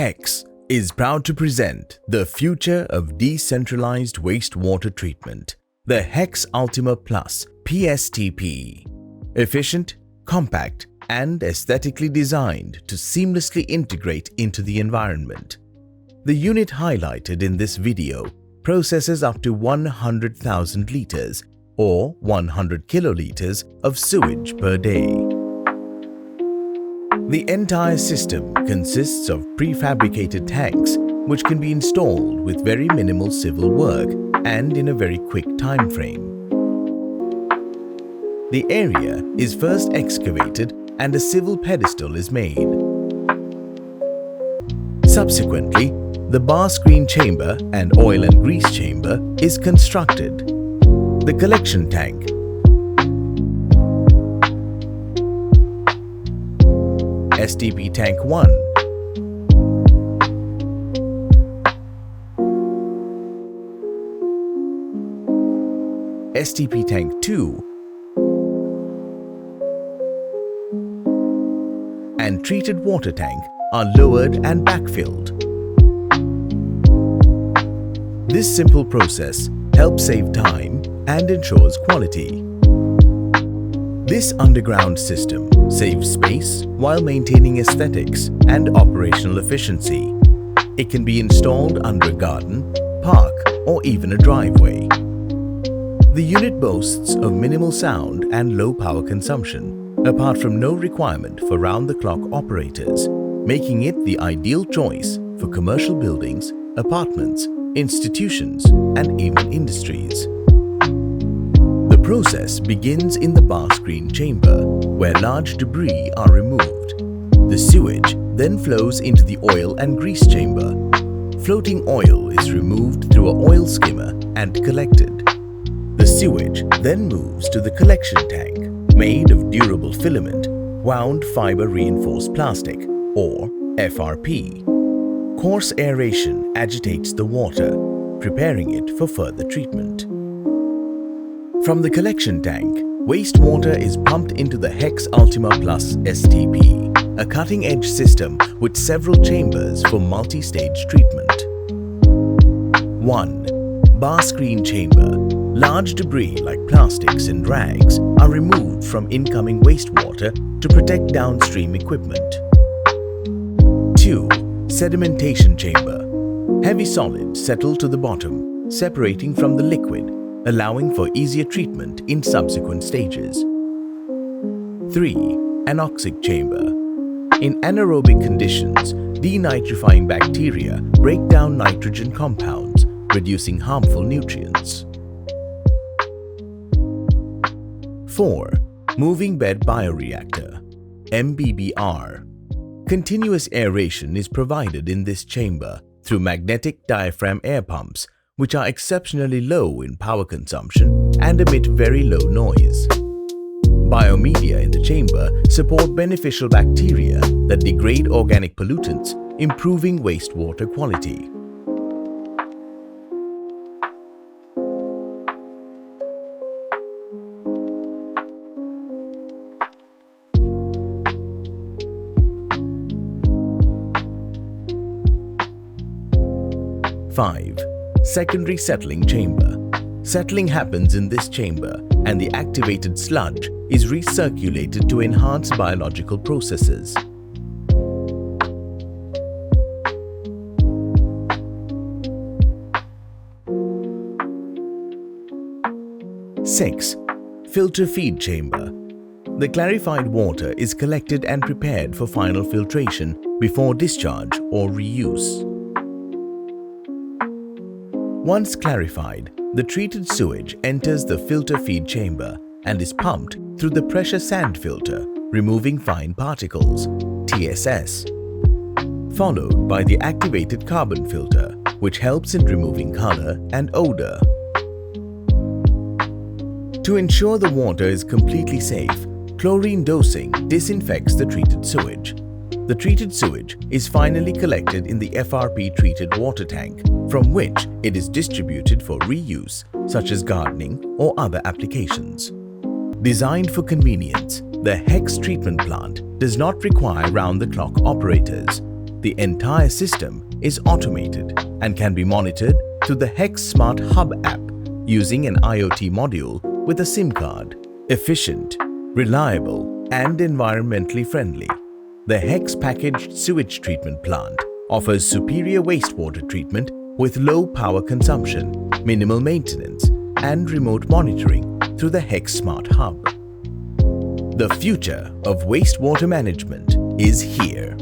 HECS is proud to present the future of decentralized wastewater treatment, the HECS Ultima Plus PSTP. Efficient, compact, and aesthetically designed to seamlessly integrate into the environment. The unit highlighted in this video processes up to 100,000 liters or 100 kiloliters of sewage per day. The entire system consists of prefabricated tanks which can be installed with very minimal civil work and in a very quick time frame. The area is first excavated and a civil pedestal is made. Subsequently, the bar screen chamber and oil and grease chamber is constructed. The collection tank, STP Tank 1, STP Tank 2, and treated water tank are lowered and backfilled. This simple process helps save time and ensures quality. This underground system saves space while maintaining aesthetics and operational efficiency. It can be installed under a garden, park, or even a driveway. The unit boasts of minimal sound and low power consumption, apart from no requirement for round-the-clock operators, making it the ideal choice for commercial buildings, apartments, institutions, and even industries. The process begins in the bar screen chamber, where large debris are removed. The sewage then flows into the oil and grease chamber. Floating oil is removed through an oil skimmer and collected. The sewage then moves to the collection tank, made of durable filament, wound fiber reinforced plastic, or FRP. Coarse aeration agitates the water, preparing it for further treatment. From the collection tank, wastewater is pumped into the HECS Ultima Plus STP, a cutting-edge system with several chambers for multi-stage treatment. 1. Bar screen chamber. Large debris like plastics and rags are removed from incoming wastewater to protect downstream equipment. 2. Sedimentation chamber. Heavy solids settle to the bottom, separating from the liquid, allowing for easier treatment in subsequent stages. 3. Anoxic chamber. In anaerobic conditions, denitrifying bacteria break down nitrogen compounds, reducing harmful nutrients. 4. Moving Bed Bioreactor, MBBR. Continuous aeration is provided in this chamber through magnetic diaphragm air pumps, which are exceptionally low in power consumption and emit very low noise. Biomedia in the chamber support beneficial bacteria that degrade organic pollutants, improving wastewater quality. Five. Secondary settling chamber. Settling happens in this chamber and the activated sludge is recirculated to enhance biological processes. 6. Filter feed chamber. The clarified water is collected and prepared for final filtration before discharge or reuse. Once clarified, the treated sewage enters the filter feed chamber and is pumped through the pressure sand filter, removing fine particles, TSS, followed by the activated carbon filter, which helps in removing color and odor. To ensure the water is completely safe, chlorine dosing disinfects the treated sewage. The treated sewage is finally collected in the FRP treated water tank, from which it is distributed for reuse, such as gardening or other applications. Designed for convenience, the HECS treatment plant does not require round-the-clock operators. The entire system is automated and can be monitored through the HECS Smart Hub app using an IoT module with a SIM card. Efficient, reliable, and environmentally friendly, the HECS Packaged Sewage Treatment Plant offers superior wastewater treatment with low power consumption, minimal maintenance, and remote monitoring through the HECS Smart Hub. The future of wastewater management is here.